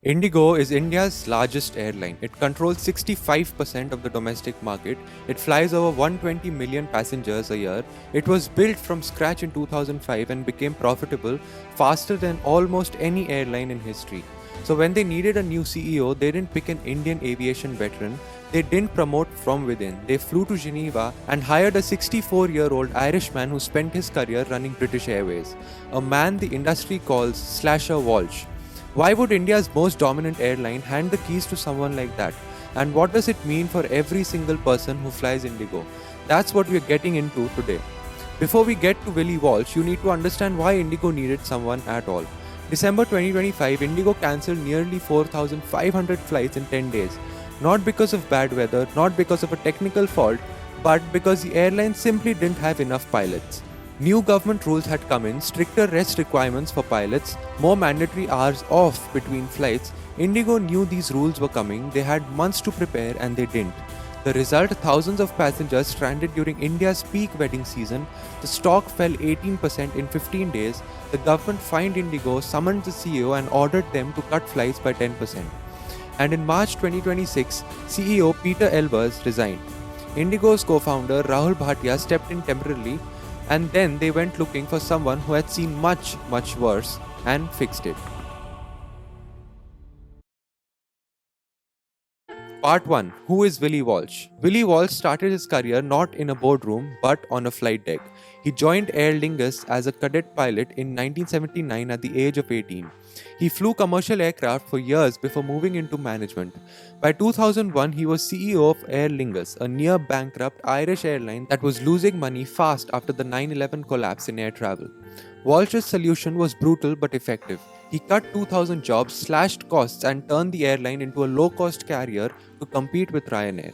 IndiGo is India's largest airline. It controls 65% of the domestic market. It flies over 120 million passengers a year. It was built from scratch in 2005 and became profitable faster than almost any airline in history. So, when they needed a new CEO, they didn't pick an Indian aviation veteran. They didn't promote from within. They flew to Geneva and hired a 64-year-old Irishman who spent his career running British Airways, a man the industry calls Slasher Walsh. Why would India's most dominant airline hand the keys to someone like that? And what does it mean for every single person who flies IndiGo? That's what we're getting into today. Before we get to Willie Walsh, you need to understand why IndiGo needed someone at all. December 2025, IndiGo cancelled nearly 4,500 flights in 10 days. Not because of bad weather, not because of a technical fault, but because the airline simply didn't have enough pilots. New government rules had come in, stricter rest requirements for pilots, more mandatory hours off between flights. IndiGo knew these rules were coming, they had months to prepare and they didn't. The result, thousands of passengers stranded during India's peak wedding season. The stock fell 18% in 15 days. The government fined IndiGo, summoned the CEO and ordered them to cut flights by 10%. And in March 2026, CEO Peter Elbers resigned. IndiGo's co-founder Rahul Bhatia stepped in temporarily, and then they went looking for someone who had seen much, much worse and fixed it. Part 1. Who is Willie Walsh? Willie Walsh started his career not in a boardroom but on a flight deck. He joined Aer Lingus as a cadet pilot in 1979 at the age of 18. He flew commercial aircraft for years before moving into management. By 2001, he was CEO of Aer Lingus, a near bankrupt Irish airline that was losing money fast after the 9/11 collapse in air travel. Walsh's solution was brutal but effective. He cut 2,000 jobs, slashed costs, and turned the airline into a low-cost carrier to compete with Ryanair.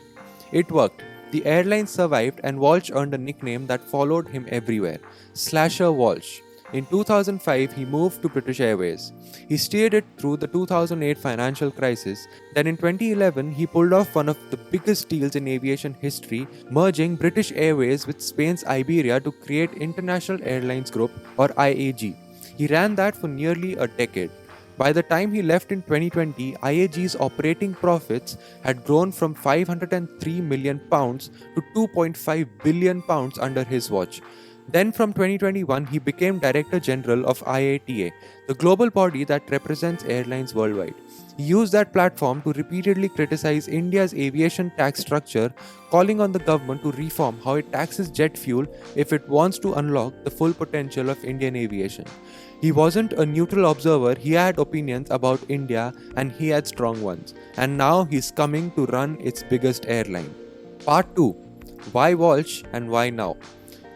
It worked. The airline survived, and Walsh earned a nickname that followed him everywhere: Slasher Walsh. In 2005, he moved to British Airways. He steered it through the 2008 financial crisis. Then in 2011, he pulled off one of the biggest deals in aviation history, merging British Airways with Spain's Iberia to create International Airlines Group, or IAG. He ran that for nearly a decade. By the time he left in 2020, IAG's operating profits had grown from £503 million to £2.5 billion under his watch. Then from 2021, he became Director General of IATA, the global body that represents airlines worldwide. He used that platform to repeatedly criticize India's aviation tax structure, calling on the government to reform how it taxes jet fuel if it wants to unlock the full potential of Indian aviation. He wasn't a neutral observer, he had opinions about India and he had strong ones. And now he's coming to run its biggest airline. Part 2. Why Walsh and why now?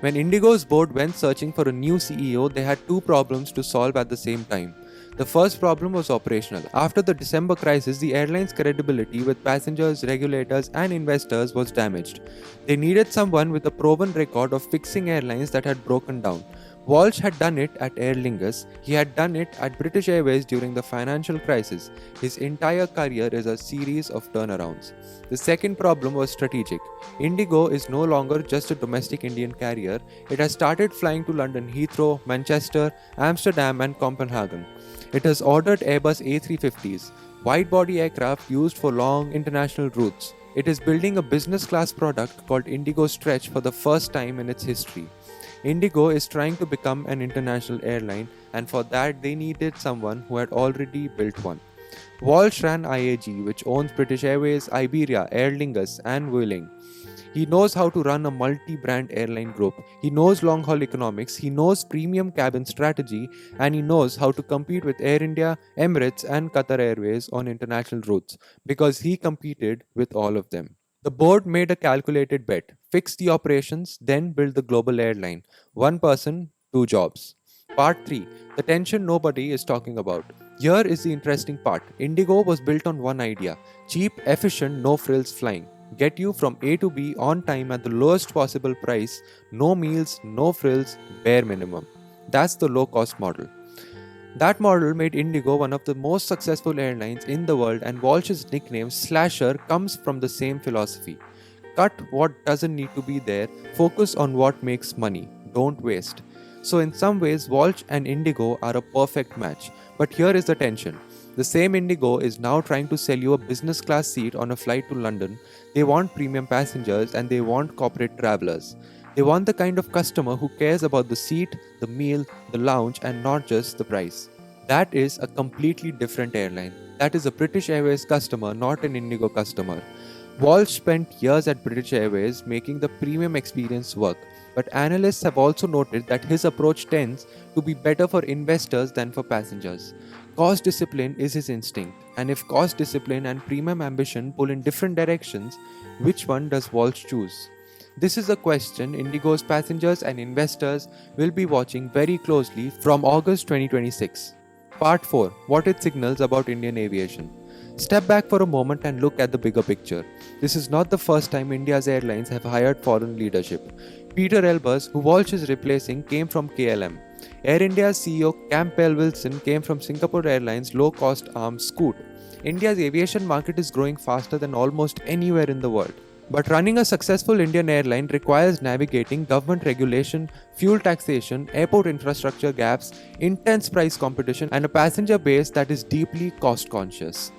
When IndiGo's board went searching for a new CEO, they had two problems to solve at the same time. The first problem was operational. After the December crisis, the airline's credibility with passengers, regulators, and investors was damaged. They needed someone with a proven record of fixing airlines that had broken down. Walsh had done it at Aer Lingus. He had done it at British Airways during the financial crisis. His entire career is a series of turnarounds. The second problem was strategic. IndiGo is no longer just a domestic Indian carrier. It has started flying to London Heathrow, Manchester, Amsterdam, and Copenhagen. It has ordered Airbus A350s, wide-body aircraft used for long international routes. It is building a business-class product called IndiGo Stretch for the first time in its history. IndiGo is trying to become an international airline, and for that they needed someone who had already built one. Walsh ran IAG, which owns British Airways, Iberia, Aer Lingus, and Vueling. He knows how to run a multi-brand airline group. He knows long-haul economics, he knows premium cabin strategy, and he knows how to compete with Air India, Emirates, and Qatar Airways on international routes, because he competed with all of them. The board made a calculated bet: fix the operations, then build the global airline. One person, two jobs. Part 3. The tension nobody is talking about. Here is the interesting part. IndiGo was built on one idea: cheap, efficient, no-frills flying. Get you from A to B on time at the lowest possible price, no meals, no frills, bare minimum. That's the low-cost model. That model made IndiGo one of the most successful airlines in the world, and Walsh's nickname Slasher comes from the same philosophy. Cut what doesn't need to be there, focus on what makes money, don't waste. So in some ways, Walsh and IndiGo are a perfect match. But here is the tension. The same IndiGo is now trying to sell you a business class seat on a flight to London. They want premium passengers and they want corporate travelers. They want the kind of customer who cares about the seat, the meal, the lounge, and not just the price. That is a completely different airline. That is a British Airways customer, not an IndiGo customer. Walsh spent years at British Airways making the premium experience work, but analysts have also noted that his approach tends to be better for investors than for passengers. Cost discipline is his instinct, and if cost discipline and premium ambition pull in different directions, which one does Walsh choose? This is a question IndiGo's passengers and investors will be watching very closely from August 2026. Part 4. What it signals about Indian aviation. Step back for a moment and look at the bigger picture. This is not the first time India's airlines have hired foreign leadership. Peter Elbers, who Walsh is replacing, came from KLM. Air India's CEO Campbell Wilson came from Singapore Airlines' low-cost arm Scoot. India's aviation market is growing faster than almost anywhere in the world. But running a successful Indian airline requires navigating government regulation, fuel taxation, airport infrastructure gaps, intense price competition, and a passenger base that is deeply cost conscious.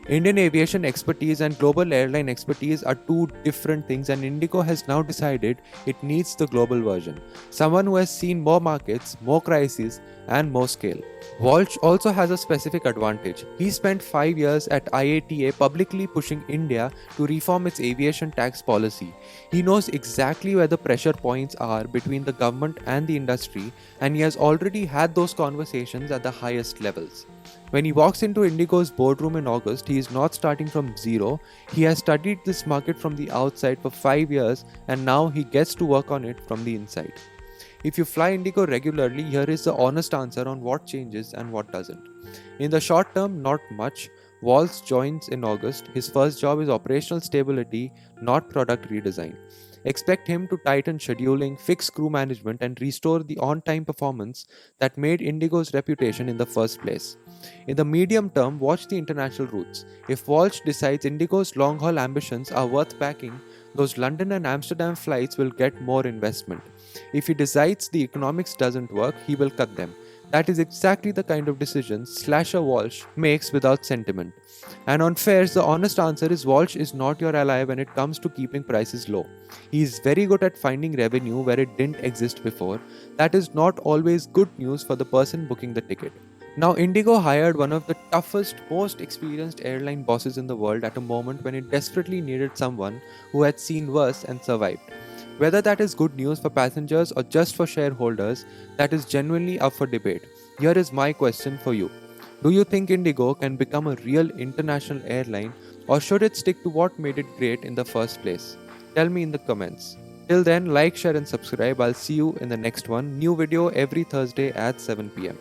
Indian aviation expertise and global airline expertise are two different things, and IndiGo has now decided it needs the global version. Someone who has seen more markets, more crises, and more scale. Walsh also has a specific advantage. He spent 5 years at IATA publicly pushing India to reform its aviation tax policy. He knows exactly where the pressure points are between the government and the industry, and he has already had those conversations at the highest levels. When he walks into IndiGo's boardroom in August, he is not starting from zero. He has studied this market from the outside for 5 years, and now he gets to work on it from the inside. If you fly IndiGo regularly, here is the honest answer on what changes and what doesn't. In the short term, not much. Walsh joins in August. His first job is operational stability, not product redesign. Expect him to tighten scheduling, fix crew management, and restore the on-time performance that made IndiGo's reputation in the first place. In the medium term, watch the international routes. If Walsh decides IndiGo's long-haul ambitions are worth backing, those London and Amsterdam flights will get more investment. If he decides the economics doesn't work, he will cut them. That is exactly the kind of decision Slasher Walsh makes without sentiment. And on fares, the honest answer is Walsh is not your ally when it comes to keeping prices low. He is very good at finding revenue where it didn't exist before. That is not always good news for the person booking the ticket. Now, IndiGo hired one of the toughest, most experienced airline bosses in the world at a moment when it desperately needed someone who had seen worse and survived. Whether that is good news for passengers or just for shareholders, that is genuinely up for debate. Here is my question for you. Do you think IndiGo can become a real international airline, or should it stick to what made it great in the first place? Tell me in the comments. Till then, like, share and subscribe. I'll see you in the next one. New video every Thursday at 7 p.m.